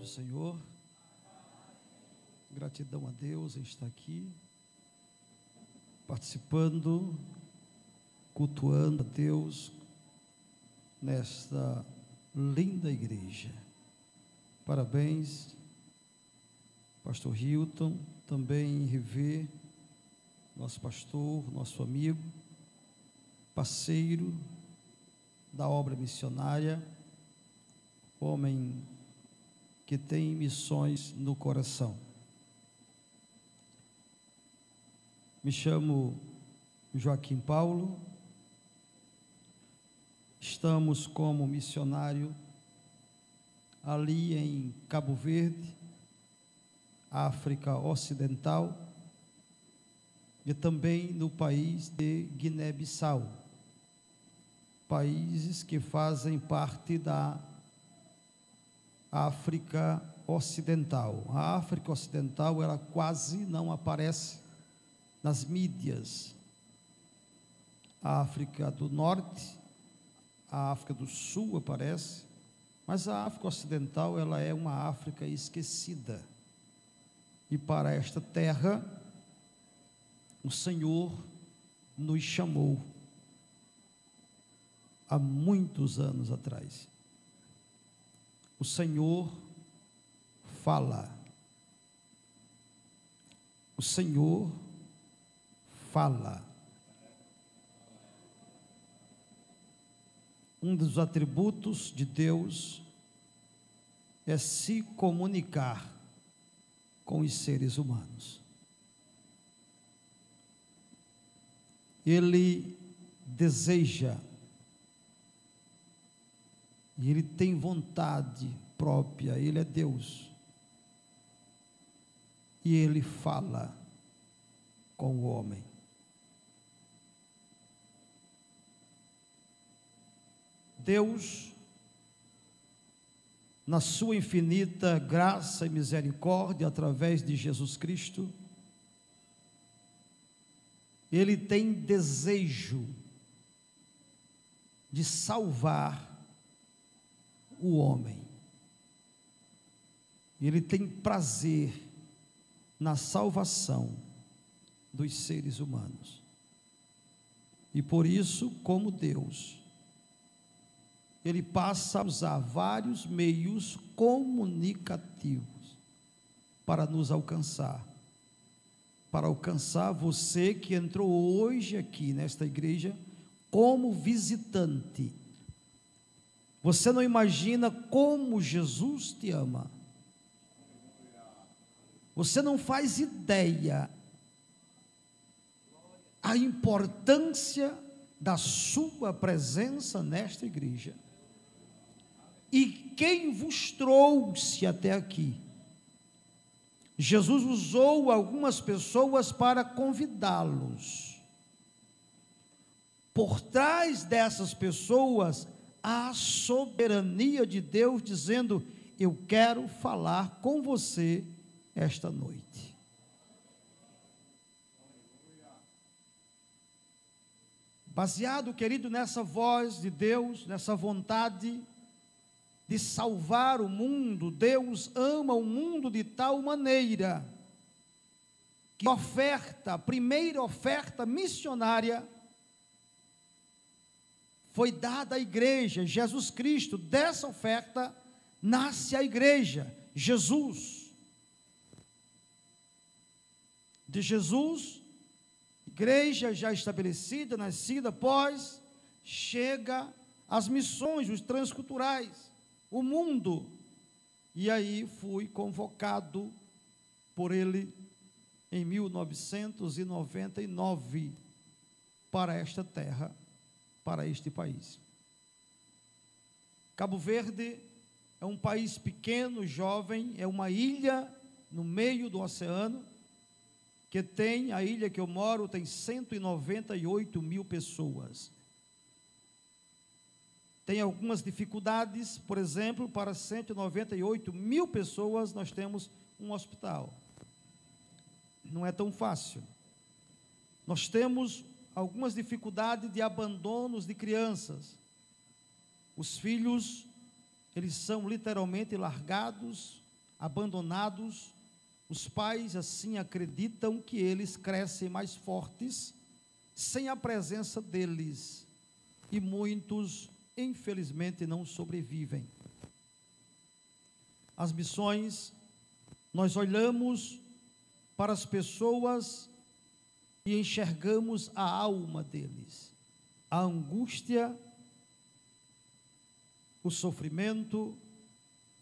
do Senhor. Gratidão a Deus em estar aqui, participando, cultuando a Deus nesta linda igreja. Parabéns, pastor Hilton, também rever nosso pastor, nosso amigo, parceiro da obra missionária, homem que tem missões no coração. Me chamo Joaquim Paulo, estamos como missionário ali em Cabo Verde, África Ocidental, e também no país de Guiné-Bissau, países que fazem parte da África Ocidental. A África Ocidental, ela quase não aparece nas mídias. A África do Norte, a África do Sul aparece, mas a África Ocidental, ela é uma África esquecida. E para esta terra, o Senhor nos chamou há muitos anos atrás. O Senhor fala. O Senhor fala. Um dos atributos de Deus é se comunicar com os seres humanos. Ele deseja, e Ele tem vontade própria, Ele é Deus, e Ele fala com o homem. Deus, na sua infinita graça e misericórdia, através de Jesus Cristo, Ele tem desejo de salvar o homem. Ele tem prazer na salvação dos seres humanos. E por isso, como Deus, Ele passa a usar vários meios comunicativos para nos alcançar. Para alcançar você que entrou hoje aqui nesta igreja como visitante. Você não imagina como Jesus te ama. Você não faz ideia a importância da sua presença nesta igreja. E quem vos trouxe até aqui? Jesus usou algumas pessoas para convidá-los. Por trás dessas pessoas, há a soberania de Deus dizendo: eu quero falar com você esta noite. Baseado, querido, nessa voz de Deus, nessa vontade de salvar o mundo, Deus ama o mundo de tal maneira que a primeira oferta missionária foi dada à igreja, Jesus Cristo. Dessa oferta nasce a igreja, Jesus. De Jesus, igreja já estabelecida, nascida, após, chega as missões, os transculturais, o mundo. E aí fui convocado por ele em 1999 para esta terra, para este país. Cabo Verde é um país pequeno, jovem, é uma ilha no meio do oceano, que tem, a ilha que eu moro tem 198 mil pessoas. Tem algumas dificuldades, por exemplo, para 198 mil pessoas nós temos um hospital. Não é tão fácil. Nós temos algumas dificuldades de abandonos de crianças. Os filhos, eles são literalmente largados abandonados, os pais assim acreditam que eles crescem mais fortes sem a presença deles, e muitos, infelizmente, não sobrevivem. As missões, nós olhamos para as pessoas e enxergamos a alma deles, a angústia, o sofrimento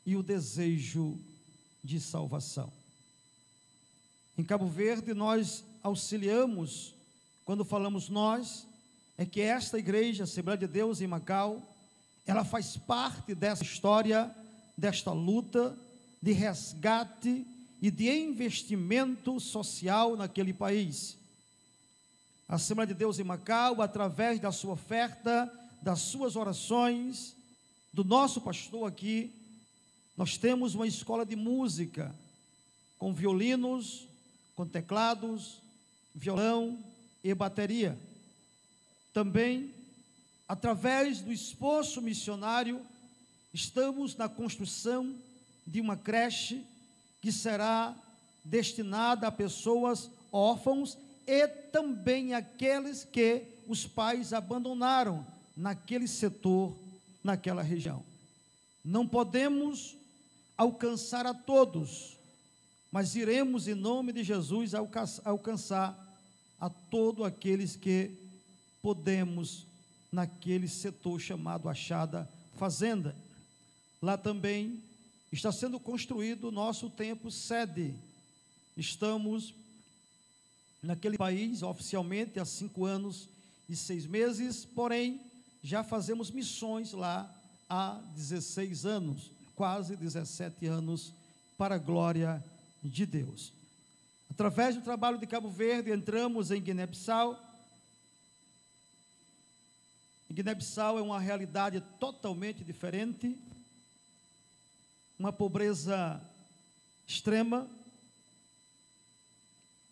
e o desejo de salvação. Em Cabo Verde, nós auxiliamos, quando falamos nós, é que esta igreja, Assembleia de Deus em Macau, ela faz parte dessa história, desta luta de resgate e de investimento social naquele país. A Assembleia de Deus em Macau, através da sua oferta, das suas orações, do nosso pastor aqui, nós temos uma escola de música, com violinos, com teclados, violão e bateria. Também, através do esforço missionário, estamos na construção de uma creche que será destinada a pessoas órfãos e também aqueles que os pais abandonaram naquele setor, naquela região. Não podemos alcançar a todos, mas iremos, em nome de Jesus, alcançar a todos aqueles que podemos, naquele setor chamado Achada Fazenda. Lá também está sendo construído o nosso templo sede. Estamos naquele país oficialmente há 5 anos e 6 meses, porém já fazemos missões lá há 16 anos, quase 17 anos, para a glória de Deus. Através do trabalho de Cabo Verde, entramos em Guiné-Bissau. Guiné-Bissau é uma realidade totalmente diferente, uma pobreza extrema,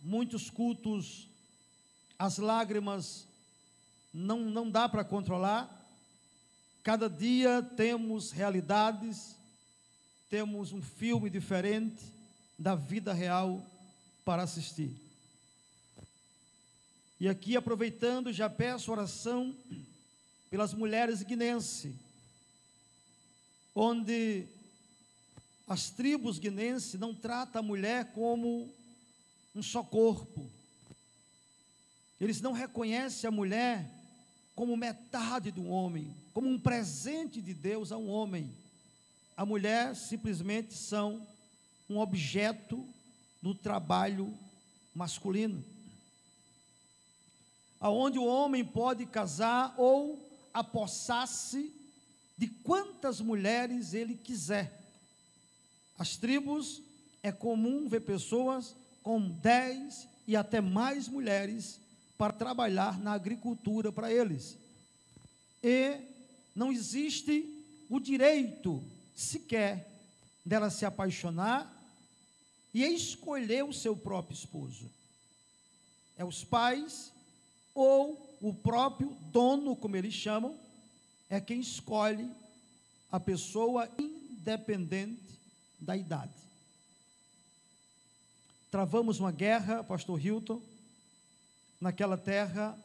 muitos cultos, as lágrimas não dá para controlar. Cada dia temos realidades, temos um filme diferente da vida real para assistir. E aqui, aproveitando, já peço oração pelas mulheres guinenses, onde as tribos guinenses não tratam a mulher como um só corpo. Eles não reconhecem a mulher como metade do homem, como um presente de Deus a um homem. A mulher simplesmente são um objeto do trabalho masculino, aonde o homem pode casar ou apossar-se de quantas mulheres ele quiser. As tribos, é comum ver pessoas com 10 e até mais mulheres para trabalhar na agricultura para eles. E não existe o direito sequer dela se apaixonar e escolher o seu próprio esposo. É os pais ou o próprio dono, como eles chamam, é quem escolhe a pessoa, independente da idade. Travamos uma guerra, pastor Hilton, naquela terra,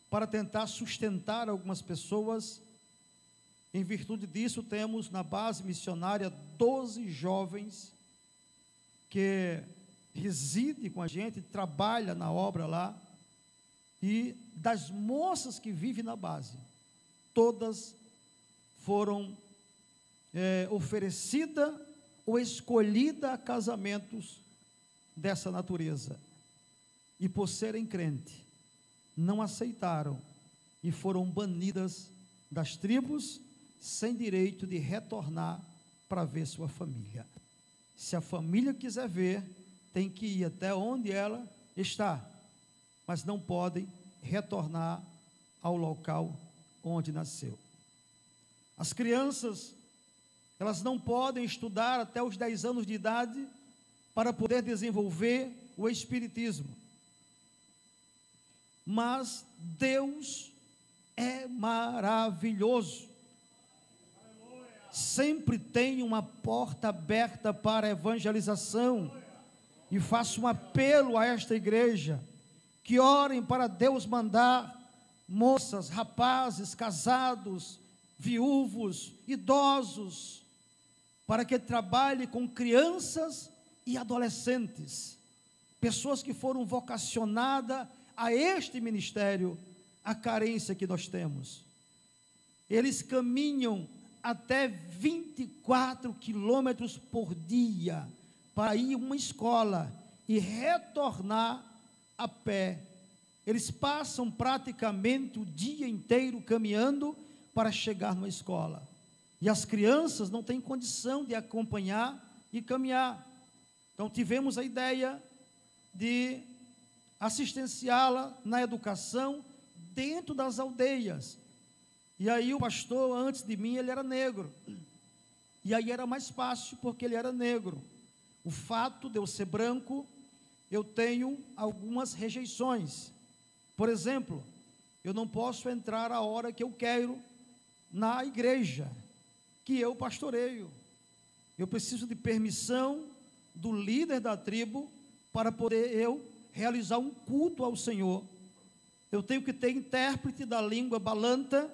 para tentar sustentar algumas pessoas. Em virtude disso, temos na base missionária 12 jovens que residem com a gente, trabalham na obra lá, e das moças que vivem na base, todas foram oferecidas ou escolhidas a casamentos dessa natureza, e por serem crentes, não aceitaram e foram banidas das tribos, sem direito de retornar para ver sua família. Se a família quiser ver, tem que ir até onde ela está, mas não podem retornar ao local onde nasceu. As crianças, elas não podem estudar até os 10 anos de idade para poder desenvolver o espiritismo. Mas Deus é maravilhoso. sempre tenho uma porta aberta para a evangelização, e faço um apelo a esta igreja, que orem para Deus mandar moças, rapazes, casados, viúvos, idosos, para que trabalhe com crianças e adolescentes, pessoas que foram vocacionadas a este ministério, a carência que nós temos. Eles caminham até 24 quilômetros por dia para ir a uma escola e retornar a pé. Eles passam praticamente o dia inteiro caminhando para chegar numa escola. E as crianças não têm condição de acompanhar e caminhar. Então tivemos a ideia de assistenciá-la na educação dentro das aldeias. E aí o pastor, antes de mim, ele era negro. E aí era mais fácil, porque ele era negro. O fato de eu ser branco, eu tenho algumas rejeições. Por exemplo, eu não posso entrar a hora que eu quero na igreja que eu pastoreio. Eu preciso de permissão do líder da tribo para poder eu realizar um culto ao Senhor. Eu tenho que ter intérprete da língua balanta,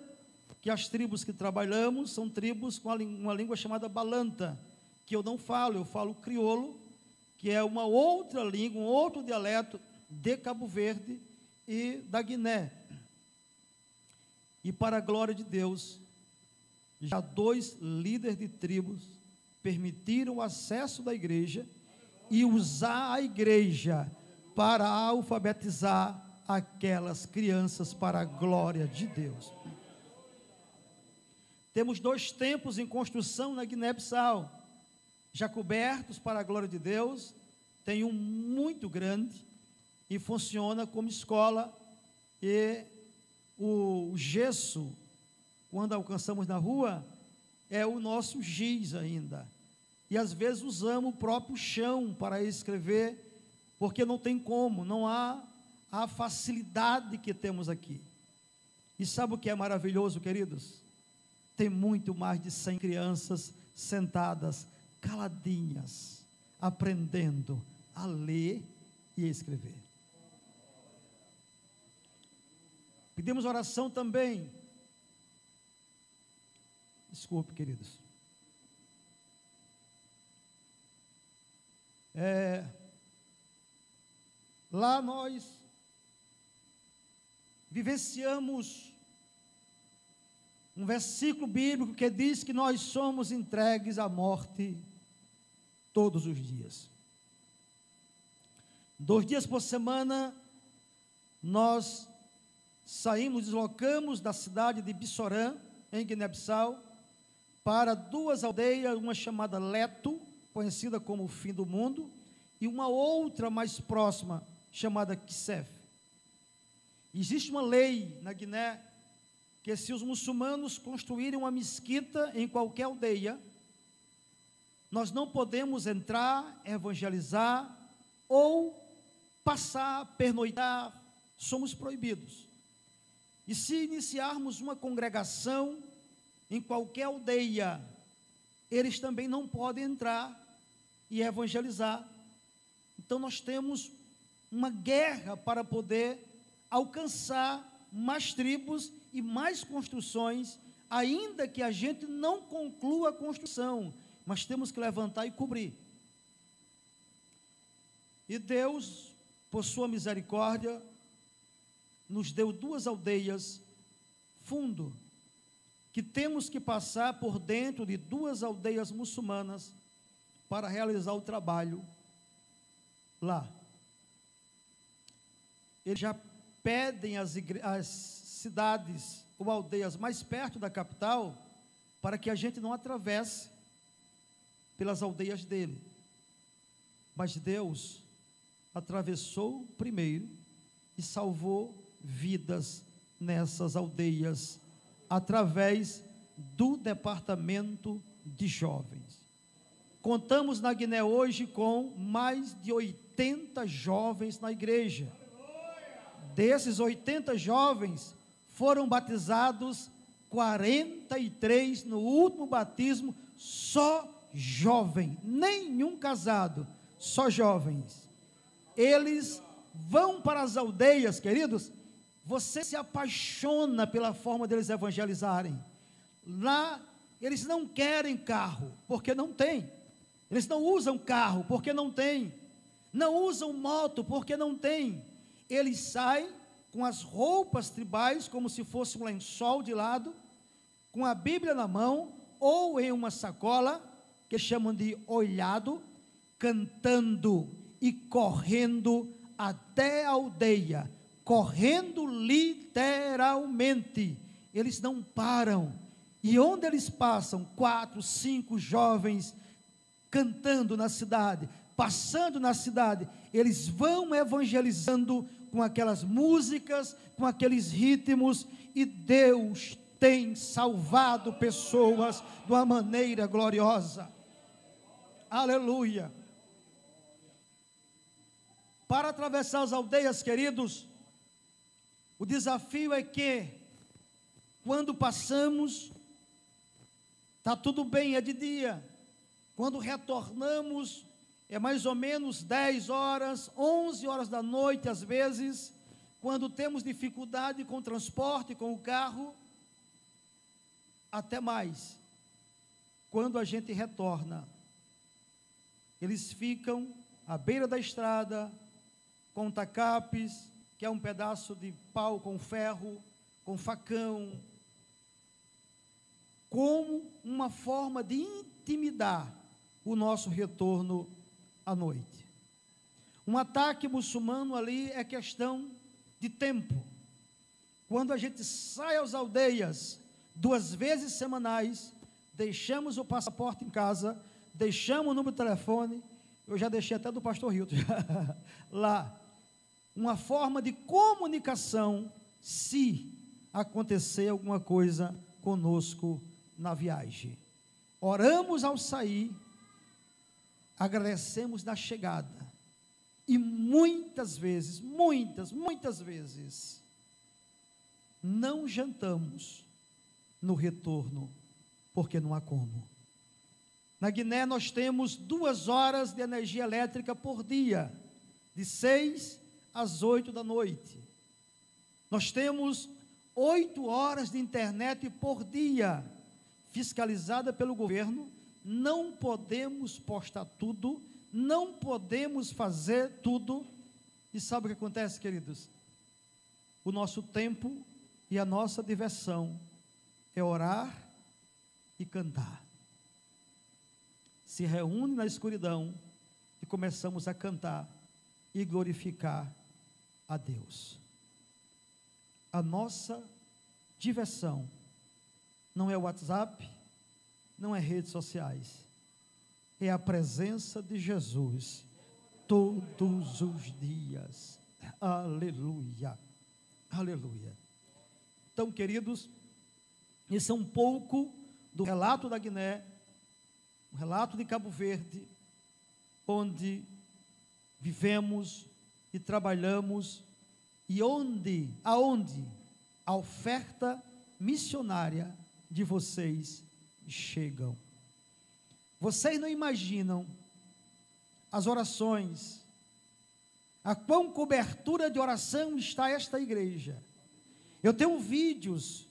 que as tribos que trabalhamos são tribos com uma língua chamada balanta, que eu não falo, eu falo crioulo, que é uma outra língua, um outro dialeto de Cabo Verde e da Guiné. E para a glória de Deus, já 2 líderes de tribos permitiram o acesso da igreja e usar a igreja para alfabetizar aquelas crianças para a glória de Deus. Temos 2 templos em construção na Guiné-Bissau, já cobertos para a glória de Deus. Tem um muito grande e funciona como escola, e o gesso, quando alcançamos na rua, é o nosso giz ainda, e às vezes usamos o próprio chão para escrever, porque não tem como, não há a facilidade que temos aqui. E sabe o que é maravilhoso, queridos? Tem muito mais de 100 crianças sentadas, caladinhas, aprendendo a ler e escrever. Pedimos oração também. Desculpe, queridos. Lá nós vivenciamos um versículo bíblico que diz que nós somos entregues à morte todos os dias. 2 dias por semana, nós deslocamos da cidade de Bissorã, em Guiné-Bissau, para 2 aldeias, uma chamada Leto, conhecida como o fim do mundo, e uma outra mais próxima, chamada Kissef. Existe uma lei na Guiné, que se os muçulmanos construírem uma mesquita em qualquer aldeia, nós não podemos entrar, evangelizar, ou passar, pernoitar, somos proibidos. E se iniciarmos uma congregação em qualquer aldeia, eles também não podem entrar e evangelizar. Então nós temos uma guerra para poder alcançar mais tribos e mais construções, ainda que a gente não conclua a construção, mas temos que levantar e cobrir. E Deus, por sua misericórdia, nos deu 2 aldeias fundo, que temos que passar por dentro de 2 aldeias muçulmanas para realizar o trabalho lá. Eles já pedem as cidades ou aldeias mais perto da capital para que a gente não atravesse pelas aldeias dele. Mas Deus atravessou primeiro e salvou vidas nessas aldeias através do departamento de jovens. Contamos na Guiné hoje com mais de 80 jovens na igreja. Desses 80 jovens, foram batizados 43 no último batismo, só jovem, nenhum casado, só jovens. Eles vão para as aldeias, queridos, você se apaixona pela forma deles evangelizarem. Lá, eles não querem carro, porque não tem. Eles não usam carro, porque não tem. Não usam moto, porque não tem. Eles saem com as roupas tribais, como se fosse um lençol de lado, com a Bíblia na mão, ou em uma sacola, que chamam de olhado, cantando e correndo até a aldeia, correndo literalmente. Eles não param. E onde eles passam, 4, 5 jovens cantando na cidade, passando na cidade, eles vão evangelizando com aquelas músicas, com aqueles ritmos, e Deus tem salvado pessoas de uma maneira gloriosa. Aleluia. Para atravessar as aldeias, queridos, o desafio é que, quando passamos, está tudo bem, é de dia. Quando retornamos, é mais ou menos 10 horas, 11 horas da noite, às vezes, quando temos dificuldade com o transporte, com o carro, até mais. Quando a gente retorna, eles ficam à beira da estrada, com tacapes, que é um pedaço de pau com ferro, com facão, como uma forma de intimidar o nosso retorno à noite. Um ataque muçulmano ali é questão de tempo. Quando a gente sai às aldeias 2 vezes semanais, deixamos o passaporte em casa, deixamos o número de telefone, eu já deixei até do pastor Hilton, lá, uma forma de comunicação, se acontecer alguma coisa conosco na viagem. Oramos ao sair, agradecemos na chegada, e muitas vezes, muitas vezes, não jantamos no retorno, porque não há como. Na Guiné nós temos 2 horas de energia elétrica por dia, de 6 às 8 da noite. Nós temos 8 horas de internet por dia, fiscalizada pelo governo. Não podemos postar tudo, não podemos fazer tudo. E sabe o que acontece, queridos? O nosso tempo e a nossa diversão é orar e cantar. Se reúne na escuridão e começamos a cantar e glorificar a Deus. A nossa diversão não é o WhatsApp, não é redes sociais, é a presença de Jesus todos os dias. Aleluia, aleluia. Então, queridos, esse é um pouco do relato da Guiné, um relato de Cabo Verde, onde vivemos e trabalhamos, e aonde a oferta missionária de vocês chegam. Vocês não imaginam as orações, a quão cobertura de oração está esta igreja. Eu tenho vídeos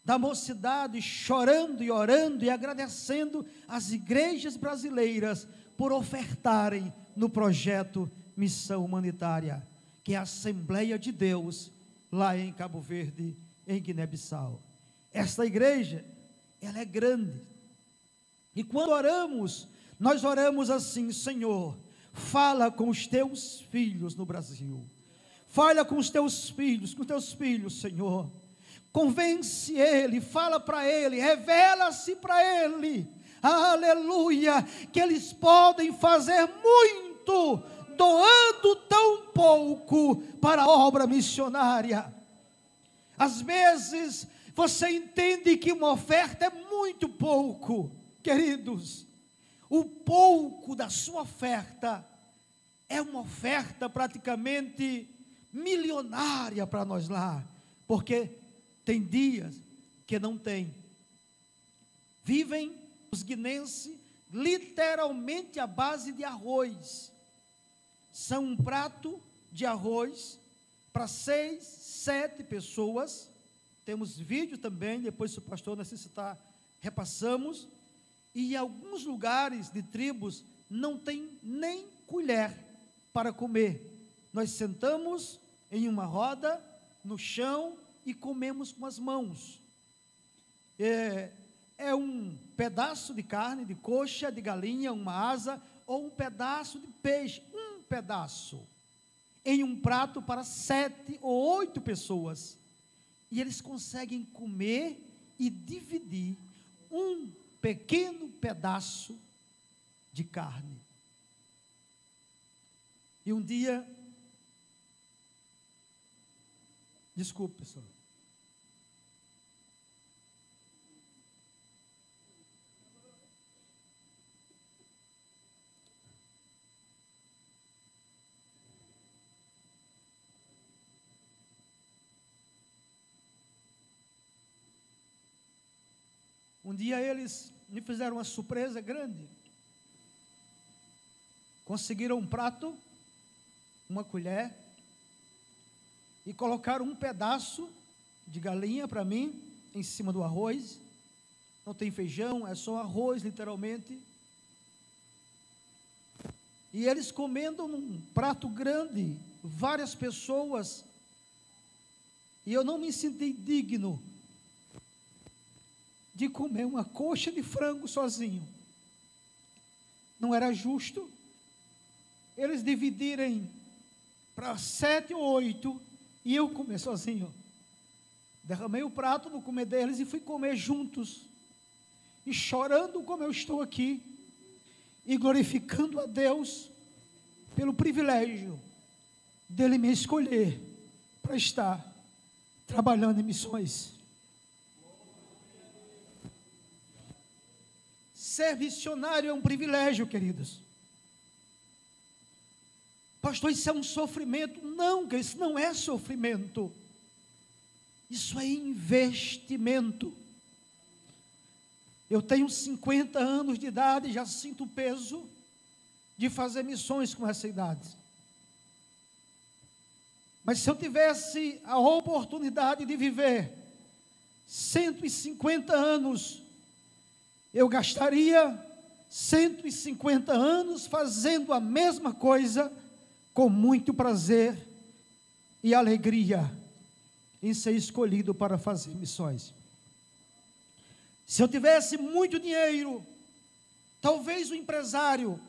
da mocidade chorando e orando e agradecendo as igrejas brasileiras por ofertarem no projeto Missão Humanitária, que é a Assembleia de Deus, lá em Cabo Verde, em Guiné-Bissau. Esta igreja, ela é grande, e quando oramos, nós oramos assim: Senhor, fala com os teus filhos no Brasil, fala com os teus filhos, Senhor, convence ele, fala para ele, revela-se para ele, aleluia, que eles podem fazer muito, doando tão pouco para a obra missionária. Às vezes, você entende que uma oferta é muito pouco, queridos. O pouco da sua oferta é uma oferta praticamente milionária para nós lá, porque tem dias que não têm. Vivem os guinenses literalmente à base de arroz. São um prato de arroz para 6, 7 pessoas. Temos vídeo também, depois se o pastor necessitar, repassamos. E em alguns lugares de tribos não tem nem colher para comer. Nós sentamos em uma roda, no chão, e comemos com as mãos. É um pedaço de carne, de coxa, de galinha, uma asa, ou um pedaço de peixe, um pedaço, em um prato para 7 ou 8 pessoas. E eles conseguem comer e dividir um pequeno pedaço de carne. E um dia, desculpe, pessoal. Um dia eles me fizeram uma surpresa grande. Conseguiram um prato, uma colher, e colocaram um pedaço de galinha para mim, em cima do arroz. Não tem feijão, é só arroz, literalmente. E eles comendo num prato grande, várias pessoas, e eu não me senti digno de comer uma coxa de frango sozinho. Não era justo eles dividirem para 7 ou 8 e eu comer sozinho. Derramei o prato no comer deles e fui comer juntos, e chorando como eu estou aqui, e glorificando a Deus pelo privilégio dele me escolher para estar trabalhando em missões. Ser missionário é um privilégio, queridos. Pastor, isso é um sofrimento. Não, isso não é sofrimento. Isso é investimento. Eu tenho 50 anos de idade e já sinto o peso de fazer missões com essa idade. Mas se eu tivesse a oportunidade de viver 150 anos, eu gastaria 150 anos fazendo a mesma coisa, com muito prazer e alegria em ser escolhido para fazer missões. Se eu tivesse muito dinheiro, talvez um empresário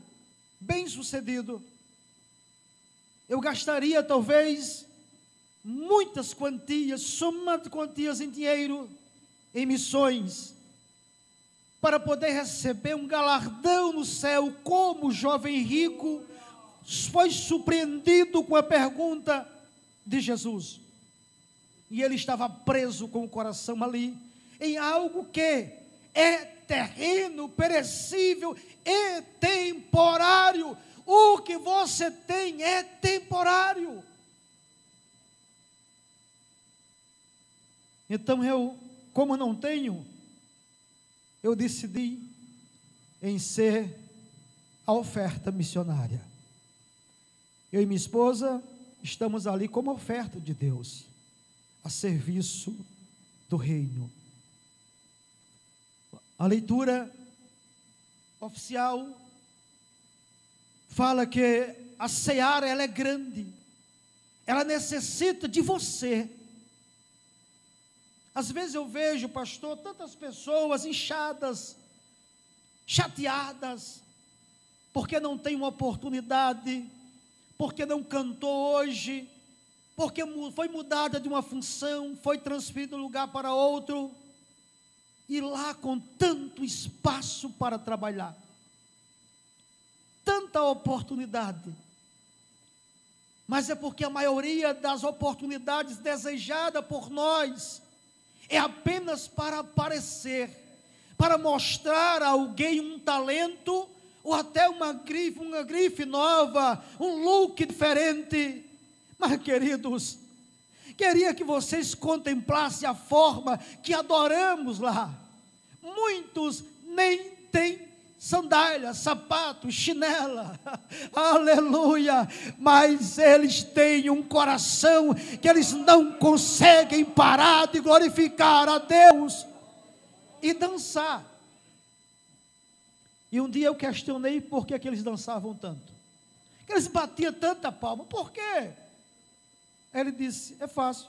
bem-sucedido, eu gastaria talvez muitas quantias, soma de quantias em dinheiro, em missões, para poder receber um galardão no céu, como o jovem rico foi surpreendido com a pergunta de Jesus. E ele estava preso com o coração ali, em algo que é terreno, perecível e temporário. O que você tem é temporário. Então eu, como não tenho, eu decidi em ser a oferta missionária. Eu e minha esposa estamos ali como oferta de Deus, a serviço do reino. A leitura oficial fala que a seara, ela é grande, ela necessita de você. Às vezes eu vejo, pastor, tantas pessoas inchadas, chateadas, porque não tem uma oportunidade, porque não cantou hoje, porque foi mudada de uma função, foi transferida de um lugar para outro, e lá com tanto espaço para trabalhar, tanta oportunidade, mas é porque a maioria das oportunidades desejadas por nós é apenas para aparecer, para mostrar a alguém um talento, ou até uma grife nova, um look diferente. Mas, queridos, Queria que vocês contemplassem a forma que adoramos lá. Muitos nem têm sandália, sapato, chinela, aleluia, mas eles têm um coração que eles não conseguem parar de glorificar a Deus e dançar. E um dia eu questionei por que eles dançavam tanto, que eles batiam tanta palma, por quê? Ele disse, é fácil,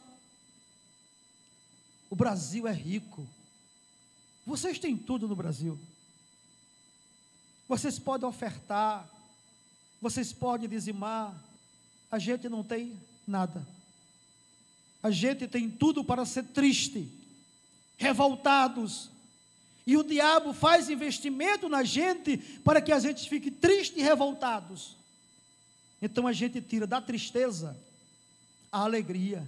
o Brasil é rico, vocês têm tudo no Brasil, vocês podem ofertar, vocês podem dizimar, a gente não tem nada, a gente tem tudo para ser triste, revoltados, e o diabo faz investimento na gente, para que a gente fique triste e revoltados, então a gente tira da tristeza a alegria,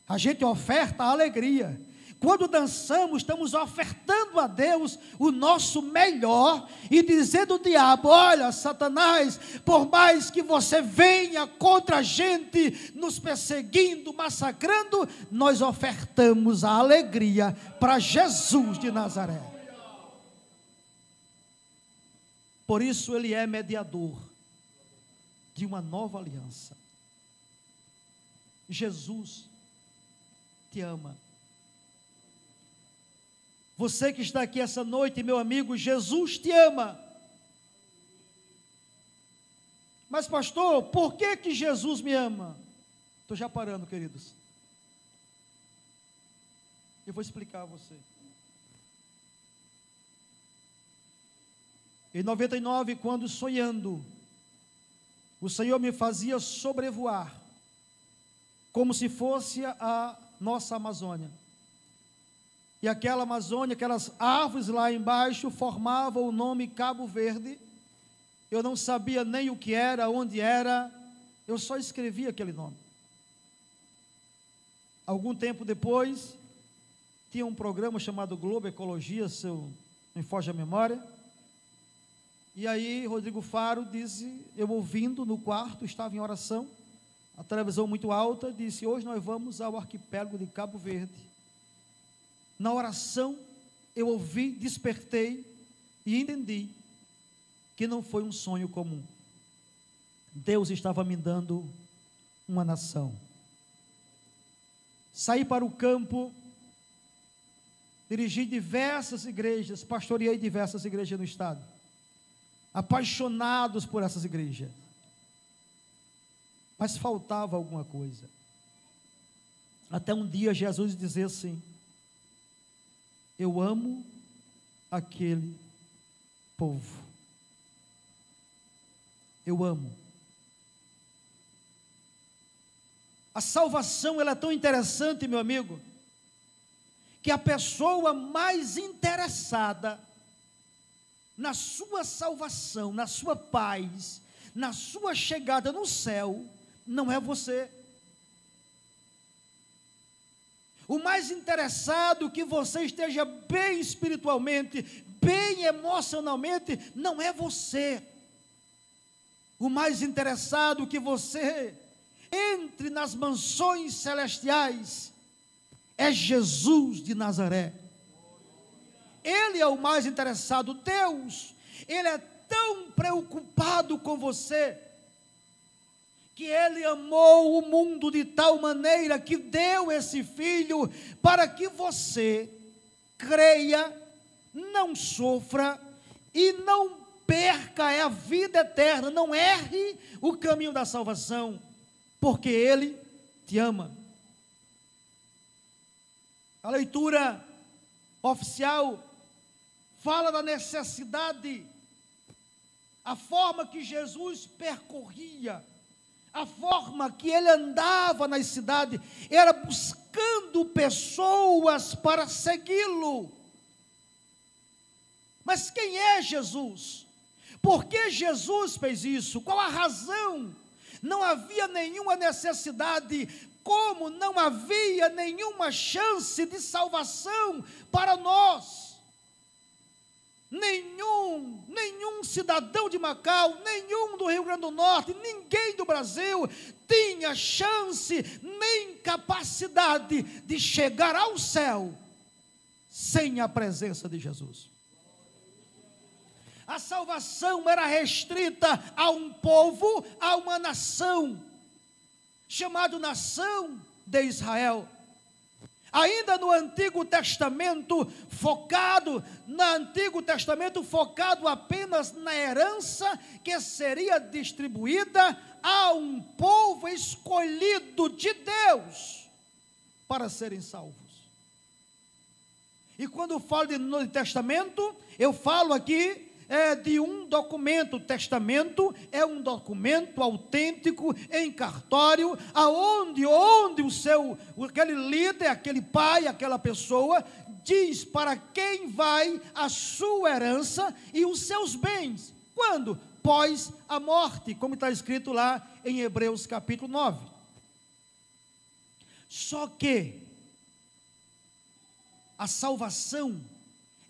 a gente oferta a alegria. Quando dançamos, estamos ofertando a Deus o nosso melhor e dizendo ao diabo, olha Satanás, por mais que você venha contra a gente, nos perseguindo, massacrando, nós ofertamos a alegria para Jesus de Nazaré. Por isso ele é mediador de uma nova aliança. Jesus te ama. Você que está aqui essa noite, meu amigo, Jesus te ama. Mas pastor, por que Jesus me ama? Estou já parando, queridos. Eu vou explicar a você. Em 99, quando sonhando, o Senhor me fazia sobrevoar, como se fosse a nossa Amazônia. E aquela Amazônia, aquelas árvores lá embaixo, formavam o nome Cabo Verde. Eu não sabia nem o que era, onde era, eu só escrevia aquele nome. Algum tempo depois, tinha um programa chamado Globo Ecologia, se eu me foge a memória. E aí Rodrigo Faro disse, eu ouvindo no quarto, estava em oração, a televisão muito alta, disse, hoje nós vamos ao arquipélago de Cabo Verde. Na oração, eu ouvi, despertei e entendi que não foi um sonho comum. Deus estava me dando uma nação. Saí para o campo, dirigi diversas igrejas, pastoreei diversas igrejas no estado, apaixonados por essas igrejas. Mas faltava alguma coisa. Até um dia Jesus dizia assim, eu amo aquele povo. Eu amo. A salvação, ela é tão interessante, meu amigo, que a pessoa mais interessada na sua salvação, na sua paz, na sua chegada no céu, não é você. O mais interessado que você esteja bem espiritualmente, bem emocionalmente, não é você. O mais interessado que você entre nas mansões celestiais é Jesus de Nazaré. Ele é o mais interessado. Deus, Ele é tão preocupado com você, que Ele amou o mundo de tal maneira que deu esse Filho para que você creia, não sofra e não perca a vida eterna, não erre o caminho da salvação, porque Ele te ama. A leitura oficial fala da necessidade, a forma que Jesus percorria, a forma que ele andava nas cidades, era buscando pessoas para segui-lo. Mas quem é Jesus? Por que Jesus fez isso? Qual a razão? Não havia nenhuma necessidade, como não havia nenhuma chance de salvação para nós. nenhum cidadão de Macau, nenhum do Rio Grande do Norte, ninguém do Brasil tinha chance nem capacidade de chegar ao céu sem a presença de Jesus. A salvação era restrita a um povo, a uma nação, chamado nação de Israel. Ainda no Antigo Testamento, focado apenas na herança que seria distribuída a um povo escolhido de Deus para serem salvos. E quando eu falo de Novo Testamento, eu falo aqui de um documento. O testamento é um documento autêntico em cartório, aonde aquele líder, aquele pai, aquela pessoa diz para quem vai a sua herança e os seus bens. Quando? Pós a morte, como está escrito lá em Hebreus capítulo 9. Só que a salvação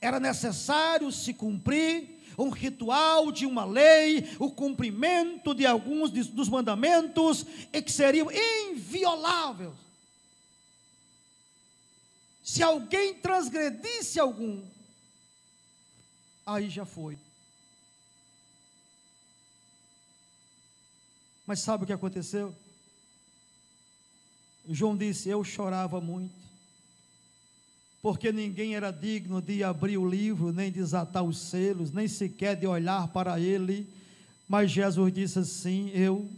era necessário se cumprir um ritual de uma lei, o cumprimento de alguns dos mandamentos, e que seriam invioláveis. Se alguém transgredisse algum, aí já foi. Mas sabe o que aconteceu? João disse: eu chorava muito, porque ninguém era digno de abrir o livro, nem desatar os selos, nem sequer de olhar para ele. Mas Jesus disse assim: eu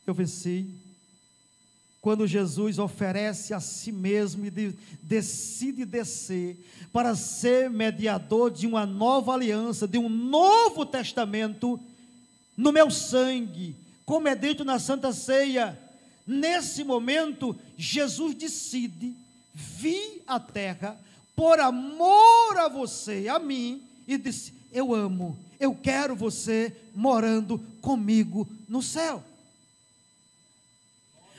venci. Quando Jesus oferece a si mesmo e decide descer para ser mediador de uma nova aliança, de um novo testamento, no meu sangue, como é dito na Santa Ceia, nesse momento, Jesus decide vir à terra por amor a você, a mim, e disse: eu amo, eu quero você morando comigo no céu.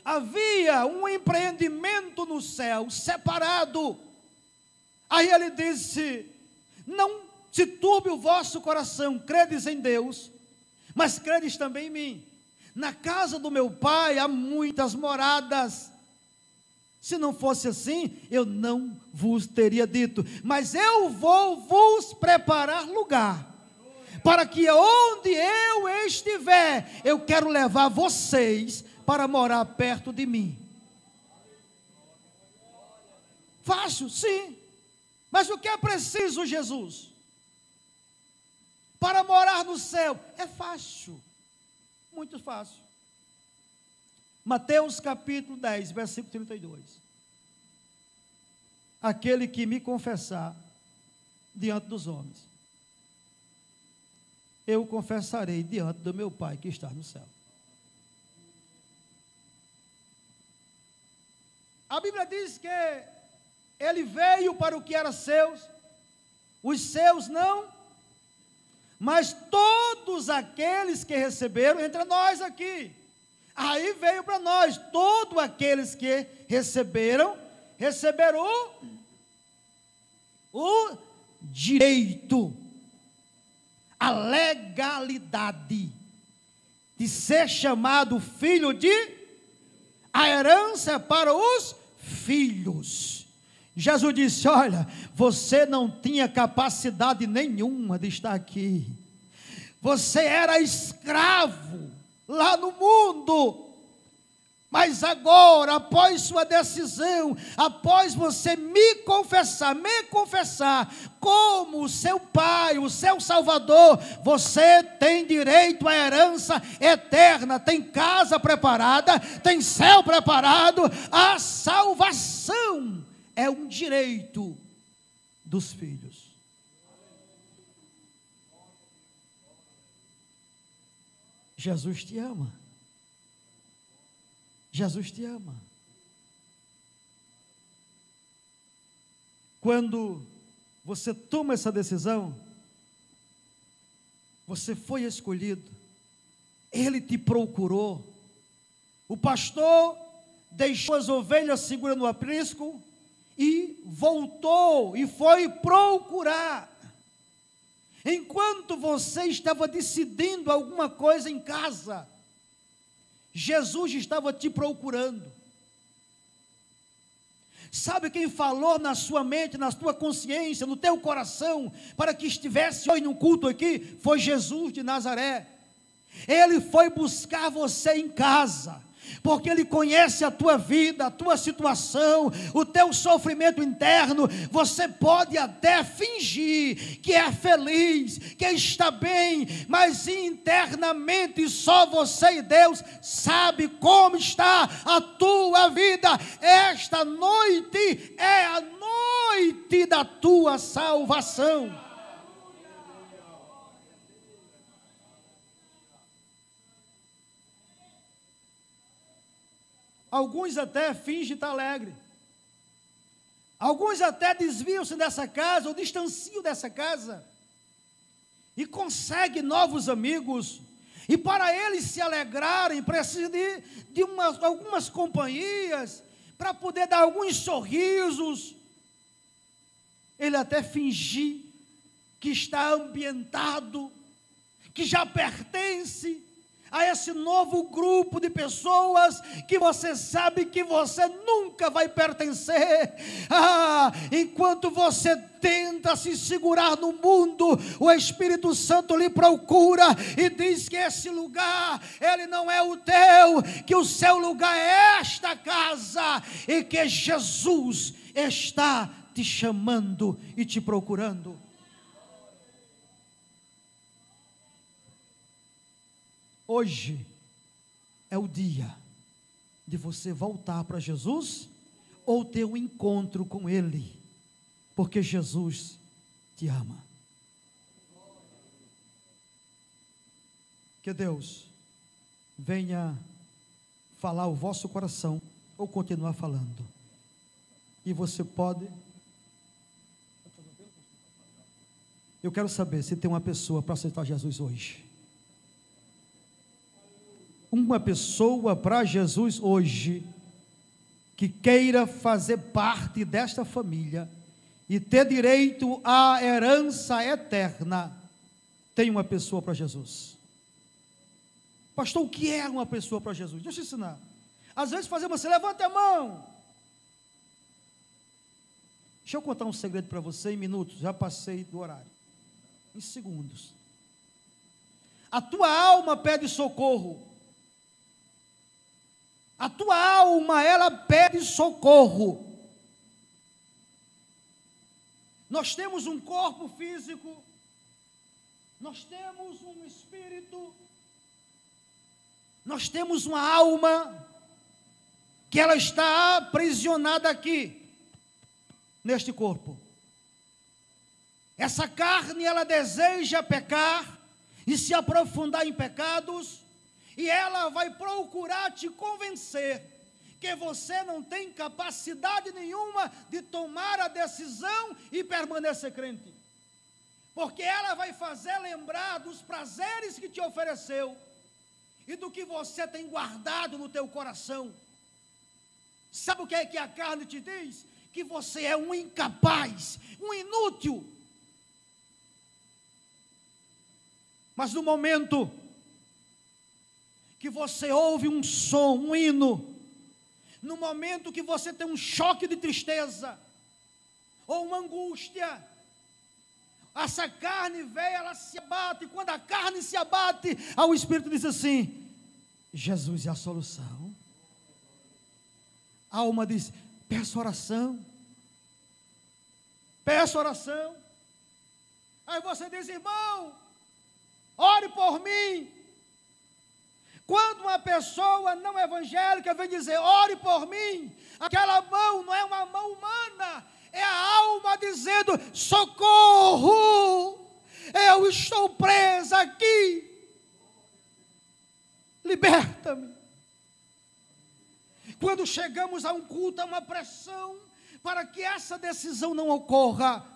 Havia um empreendimento no céu, separado. Aí ele disse: não se turbe o vosso coração, credes em Deus, mas credes também em mim. Na casa do meu pai há muitas moradas. Se não fosse assim, eu não vos teria dito, mas eu vou vos preparar lugar, para que onde eu estiver, eu quero levar vocês para morar perto de mim. Fácil, sim, mas o que é preciso, Jesus? Para morar no céu, é fácil, muito fácil. Mateus capítulo 10, versículo 32. Aquele que me confessar diante dos homens, eu confessarei diante do meu Pai que está no céu. A Bíblia diz que ele veio para o que era seus, os seus não, mas todos aqueles que receberam, entre nós aqui, aí veio para nós, todos aqueles que receberam o direito, a legalidade de ser chamado filho de, a herança para os filhos. Jesus disse: olha, você não tinha capacidade nenhuma de estar aqui, você era escravo lá no mundo, mas agora, após sua decisão, após você me confessar como o seu Pai, o seu Salvador, você tem direito à herança eterna, tem casa preparada, tem céu preparado. A salvação é um direito dos filhos. Jesus te ama. Jesus te ama. Quando você toma essa decisão, você foi escolhido, Ele te procurou. O pastor deixou as ovelhas segurando no aprisco e voltou e foi procurar. Enquanto você estava decidindo alguma coisa em casa, Jesus estava te procurando. Sabe quem falou na sua mente, na tua consciência, no teu coração, para que estivesse hoje no culto aqui? Foi Jesus de Nazaré. Ele foi buscar você em casa, porque Ele conhece a tua vida, a tua situação, o teu sofrimento interno. Você pode até fingir que é feliz, que está bem, mas internamente só você e Deus sabe como está a tua vida. Esta noite é a noite da tua salvação. Alguns até fingem estar alegre. Alguns até desviam-se dessa casa, ou distanciam dessa casa, e conseguem novos amigos. E para eles se alegrarem, precisam de algumas companhias, para poder dar alguns sorrisos. Ele até fingir que está ambientado, que já pertence a esse novo grupo de pessoas que você sabe que você nunca vai pertencer. Enquanto você tenta se segurar no mundo, o Espírito Santo lhe procura e diz que esse lugar, ele não é o teu, que o seu lugar é esta casa, e que Jesus está te chamando e te procurando. Hoje é o dia de você voltar para Jesus ou ter um encontro com Ele, porque Jesus te ama. Que Deus venha falar o vosso coração ou continuar falando. E você pode... Eu quero saber se tem uma pessoa para aceitar Jesus hoje. Uma pessoa para Jesus hoje, que queira fazer parte desta família e ter direito à herança eterna. Tem uma pessoa para Jesus. Pastor, o que é uma pessoa para Jesus? Deixa eu te ensinar. Às vezes fazemos assim, levanta a mão. Deixa eu contar um segredo para você em minutos, já passei do horário. Em segundos. A tua alma pede socorro. A tua alma, ela pede socorro. Nós temos um corpo físico, nós temos um espírito, nós temos uma alma, que ela está aprisionada aqui, neste corpo. Essa carne, ela deseja pecar e se aprofundar em pecados, e ela vai procurar te convencer que você não tem capacidade nenhuma de tomar a decisão e permanecer crente. Porque ela vai fazer lembrar dos prazeres que te ofereceu e do que você tem guardado no teu coração. Sabe o que é que a carne te diz? Que você é um incapaz, um inútil. Mas no momento que você ouve um som, um hino, no momento que você tem um choque de tristeza, ou uma angústia, essa carne velha, ela se abate, e quando a carne se abate, o Espírito diz assim, Jesus é a solução. A alma diz, peço oração, peço oração. Aí você diz, irmão, ore por mim. Quando uma pessoa não evangélica vem dizer, ore por mim, aquela mão não é uma mão humana, é a alma dizendo, socorro, eu estou presa aqui, liberta-me. Quando chegamos a um culto, há uma pressão para que essa decisão não ocorra,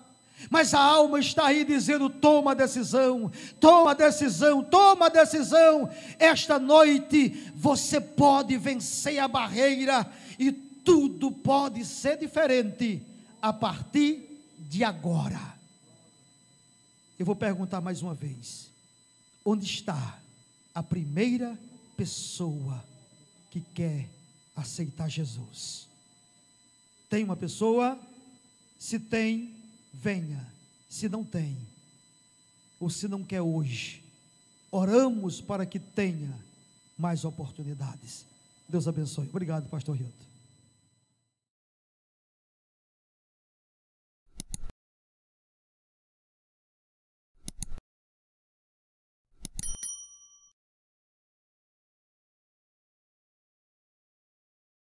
mas a alma está aí dizendo, toma a decisão, toma a decisão, toma a decisão. Esta noite você pode vencer a barreira e tudo pode ser diferente a partir de agora. Eu vou perguntar mais uma vez: onde está a primeira pessoa que quer aceitar Jesus? Tem uma pessoa? Se tem, venha. Se não tem, ou se não quer hoje, oramos para que tenha mais oportunidades. Deus abençoe. Obrigado, pastor Hilton.